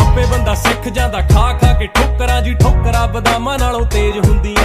ਆਪੇ ਬੰਦਾ ਸਿੱਖ ਜਾਂਦਾ ਖਾ ਖਾ ਕੇ ਠੋਕਰਾਂ ਜੀ ਠੋਕਰਾਂ ਬਦਾਮਾਂ ਨਾਲੋਂ ਤੇਜ਼ ਹੁੰਦੀਆਂ।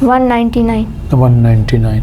199। 199।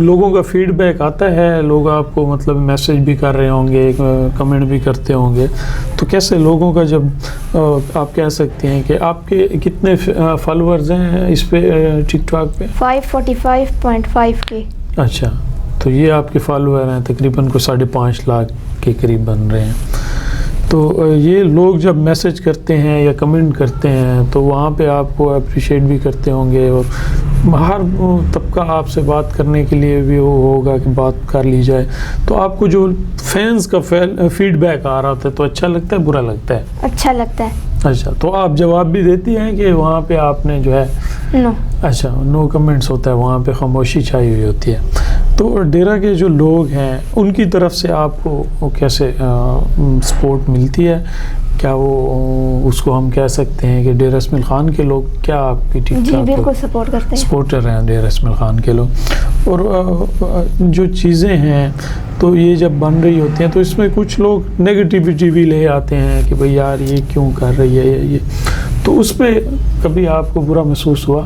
لوگوں کا فیڈ بیک آتا ہے, لوگ آپ کو مطلب میسیج بھی کر رہے ہوں گے, کمنٹ بھی کرتے ہوں گے, تو کیسے لوگوں کا جب آپ کہہ سکتے ہیں کہ آپ کے کتنے فالوورز ہیں اس پہ ٹک ٹاک پہ؟ 545.5 کے. اچھا, تو یہ آپ کے فالوور ہیں تقریباً کو 5.5 لاکھ کے قریب بن رہے ہیں. تو یہ لوگ جب میسیج کرتے ہیں یا کمنٹ کرتے ہیں تو وہاں پہ آپ کو اپریشیٹ بھی کرتے ہوں گے, اور ہر طبقہ آپ سے بات کرنے کے لیے بھی وہ ہوگا کہ بات کر لی جائے. تو آپ کو جو فینس کا فیڈ بیک آ رہا ہوتا ہے تو اچھا لگتا ہے, برا لگتا ہے؟ اچھا لگتا ہے. اچھا, تو آپ جواب بھی دیتی ہیں کہ وہاں پہ آپ نے جو ہے نو؟ اچھا, نو کمنٹس ہوتا ہے, وہاں پہ خاموشی چھائی ہوئی ہوتی ہے. تو ڈیرہ کے جو لوگ ہیں ان کی طرف سے آپ کو کیسے سپورٹ ملتی ہے؟ کیا وہ اس کو ہم کہہ سکتے ہیں کہ ڈیرہ اسماعیل خان کے لوگ کیا آپ کی ٹھیک جی ٹھاک بالکل سپورٹ کرتے ہیں, سپورٹر ہیں ڈیرہ اسماعیل خان کے لوگ؟ اور جو چیزیں ہیں تو یہ جب بن رہی ہوتی ہیں تو اس میں کچھ لوگ نیگیٹیوٹی بھی لے آتے ہیں کہ بھئی یار یہ کیوں کر رہی ہے یہ, تو اس پہ کبھی آپ کو برا محسوس ہوا؟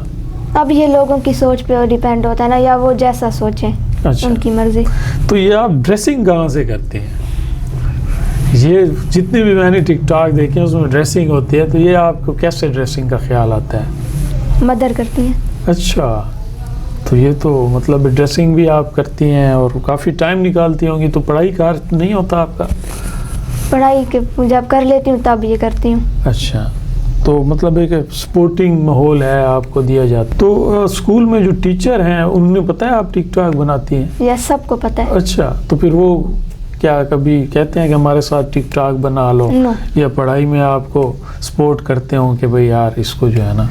اب یہ لوگوں کی سوچ پہ ڈیپینڈ ہوتا ہے نا, یا وہ جیسا سوچیں, اچھا, ان کی مرضی. تو یہ آپ ڈریسنگ کہاں سے کرتے ہیں؟ یہ جتنے بھی میں نے ٹک ٹاک دیکھے ہیں اس میں ڈریسنگ ہوتی ہے, تو یہ آپ کو کیسے ڈریسنگ کا خیال آتا ہے؟ مدر کرتی ہیں. اچھا, تو یہ تو مطلب ڈریسنگ بھی آپ کرتی ہیں اور کافی ٹائم نکالتی ہوں گی, تو پڑھائی کار نہیں ہوتا آپ کا؟ پڑھائی کے جب کر لیتی ہوں تب یہ کرتی ہوں. اچھا, تو مطلب ایک سپورٹنگ ماحول ہے آپ کو دیا جاتا. تو اسکول میں جو ٹیچر ہیں انہوں نے پتہ ہے آپ ٹک ٹاک بناتی ہیں؟ یہ سب کو پتہ ہے. اچھا, تو پھر وہ کیا کبھی کہتے ہیں کہ ہمارے ساتھ ٹک ٹاک بنا لو؟ نو. یا پڑھائی میں آپ کو سپورٹ کرتے ہوں کہ بھئی یار اس کو جو ہے نا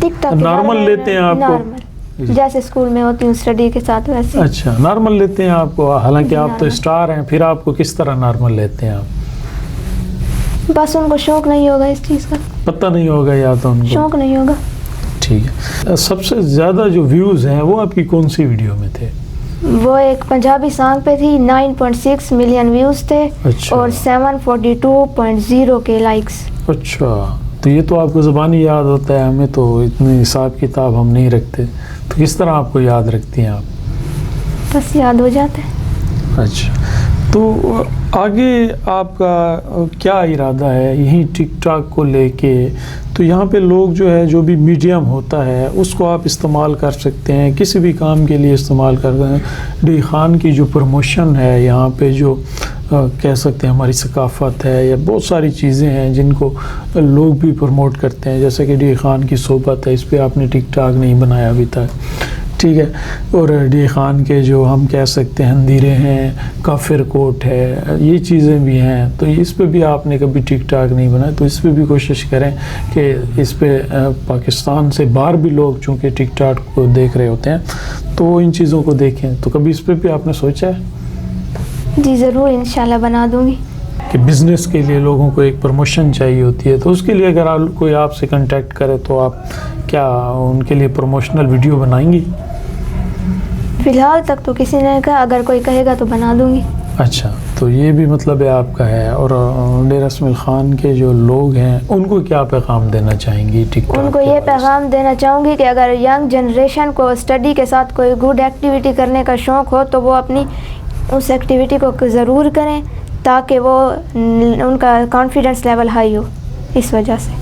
ٹک ٹاک نارمل لیتے ہیں آپ کو؟ نارمل جیسے اسکول میں ہوتی ہوں اسٹڈی کے ساتھ ویسے. اچھا, نارمل لیتے ہیں آپ کو, حالانکہ آپ تو اسٹار ہیں, پھر آپ کو کس طرح نارمل لیتے ہیں آپ؟ بس ان کو شوق نہیں ہوگا اس چیز کا, پتہ نہیں ہوگا یا تو ان کو شوق نہیں ہوگا. ٹھیک ہے. سب سے زیادہ جو ویوز ہیں وہ آپ کی کون سی ویڈیو میں تھے؟ وہ ایک پنجابی سانگ پہ تھی, 9.6 ملین ویوز تھے. اچھا, اور 742.0 کے لائکس. اچھا, تو یہ تو آپ کو زبانی یاد ہوتا ہے, ہمیں تو اتنے حساب کتاب ہم نہیں رکھتے, تو کس طرح آپ کو یاد رکھتی ہیں آپ؟ بس یاد ہو جاتا ہے. اچھا, تو آگے آپ کا کیا ارادہ ہے یہیں ٹک ٹاک کو لے کے؟ تو یہاں پہ لوگ جو ہے جو بھی میڈیم ہوتا ہے اس کو آپ استعمال کر سکتے ہیں, کسی بھی کام کے لیے استعمال کرتے ہیں. ڈی خان کی جو پروموشن ہے یہاں پہ, جو کہہ سکتے ہیں ہماری ثقافت ہے, یا بہت ساری چیزیں ہیں جن کو لوگ بھی پروموٹ کرتے ہیں, جیسے کہ ڈی خان کی صحبت ہے, اس پہ آپ نے ٹک ٹاک نہیں بنایا ابھی تک, ٹھیک ہے. اور ڈی خان کے جو ہم کہہ سکتے ہیں اندھیرے ہیں, کافر کوٹ ہے, یہ چیزیں بھی ہیں, تو اس پہ بھی آپ نے کبھی ٹک ٹاک نہیں بنایا. تو اس پہ بھی کوشش کریں کہ اس پہ پاکستان سے باہر بھی لوگ چونکہ ٹک ٹاک کو دیکھ رہے ہوتے ہیں تو ان چیزوں کو دیکھیں. تو کبھی اس پہ بھی آپ نے سوچا ہے؟ جی ضرور, انشاءاللہ بنا دوں گی. کہ بزنس کے لیے لوگوں کو ایک پروموشن چاہیے ہوتی ہے, تو اس کے لیے اگر کوئی آپ سے کنٹیکٹ کرے تو آپ کیا ان کے لیے پروموشنل ویڈیو بنائیں گی؟ فی الحال تک تو کسی نے کہا, اگر کوئی کہے گا تو بنا دوں گی. اچھا, تو یہ بھی مطلب ہے آپ کا ہے. اور ڈیرہ اسماعیل خان کے جو لوگ ہیں ان کو کیا پیغام دینا چاہیں گی ٹک ٹاک؟ ان کو یہ پیغام دینا چاہوں گی کہ اگر ینگ جنریشن کو اسٹڈی کے ساتھ کوئی گڈ ایکٹیویٹی کرنے کا شوق ہو تو وہ اپنی اس ایکٹیویٹی کو ضرور کریں, تاکہ وہ ان کا کانفیڈنس لیول ہائی ہو. اس وجہ سے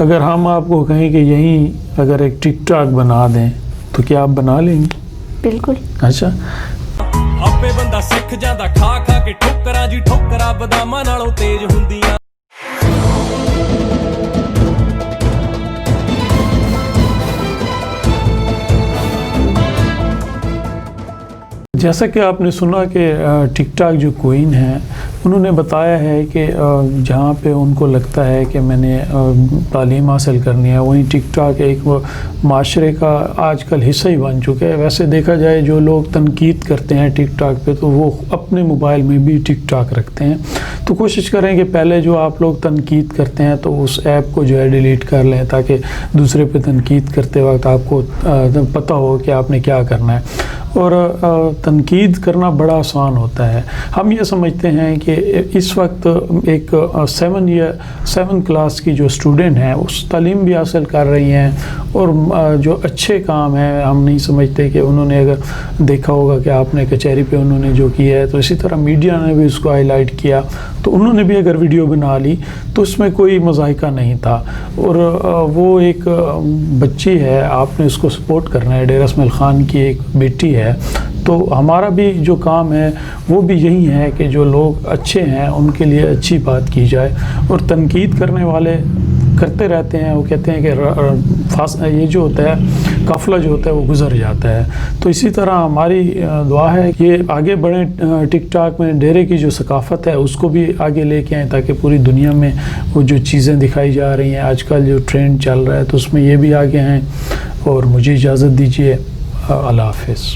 اگر ہم آپ کو کہیں کہ یہیں اگر ایک ٹک ٹاک بنا دیں تو کیا آپ بنا لیں گے؟ بالکل. اچھا, ਆਪੇ ਬੰਦਾ ਸਿੱਖ ਜਾਂਦਾ ਖਾ ਖਾ ਕੇ ਠੋਕਰਾਂ ਜੀ, ਠੋਕਰਾਂ ਬਦਾਮਾਂ ਨਾਲੋਂ ਤੇਜ਼ ਹੁੰਦੀਆਂ. جیسا کہ آپ نے سنا کہ ٹک ٹاک جو کوئن ہیں انہوں نے بتایا ہے کہ جہاں پہ ان کو لگتا ہے کہ میں نے تعلیم حاصل کرنی ہے وہیں ٹک ٹاک ایک معاشرے کا آج کل حصہ ہی بن چکا ہے. ویسے دیکھا جائے جو لوگ تنقید کرتے ہیں ٹک ٹاک پہ تو وہ اپنے موبائل میں بھی ٹک ٹاک رکھتے ہیں. تو کوشش کریں کہ پہلے جو آپ لوگ تنقید کرتے ہیں تو اس ایپ کو جو ہے ڈیلیٹ کر لیں, تاکہ دوسرے پہ تنقید کرتے وقت آپ کو پتہ ہو کہ آپ نے کیا کرنا ہے. اور تنقید کرنا بڑا آسان ہوتا ہے. ہم یہ سمجھتے ہیں کہ اس وقت ایک 7 کلاس کی جو اسٹوڈنٹ ہیں اس تعلیم بھی حاصل کر رہی ہیں اور جو اچھے کام ہیں ہم نہیں سمجھتے کہ انہوں نے اگر دیکھا ہوگا کہ آپ نے کچہری پہ انہوں نے جو کیا ہے تو اسی طرح میڈیا نے بھی اس کو ہائی لائٹ کیا تو انہوں نے بھی اگر ویڈیو بنا لی تو اس میں کوئی مضائقہ نہیں تھا. اور وہ ایک بچی ہے, آپ نے اس کو سپورٹ کرنا ہے, ڈیرہ اسماعیل خان کی ایک بیٹی ہے. تو ہمارا بھی جو کام ہے وہ بھی یہی ہے کہ جو لوگ اچھے ہیں ان کے لیے اچھی بات کی جائے, اور تنقید کرنے والے کرتے رہتے ہیں, وہ کہتے ہیں کہ یہ جو ہوتا ہے قافلہ جو ہوتا ہے وہ گزر جاتا ہے. تو اسی طرح ہماری دعا ہے کہ یہ آگے بڑھیں, ٹک ٹاک میں ڈیرے کی جو ثقافت ہے اس کو بھی آگے لے کے آئیں تاکہ پوری دنیا میں وہ جو چیزیں دکھائی جا رہی ہیں آج کل جو ٹرینڈ چل رہا ہے تو اس میں یہ بھی آگے ہیں. اور مجھے اجازت دیجیے, اللہ حافظ.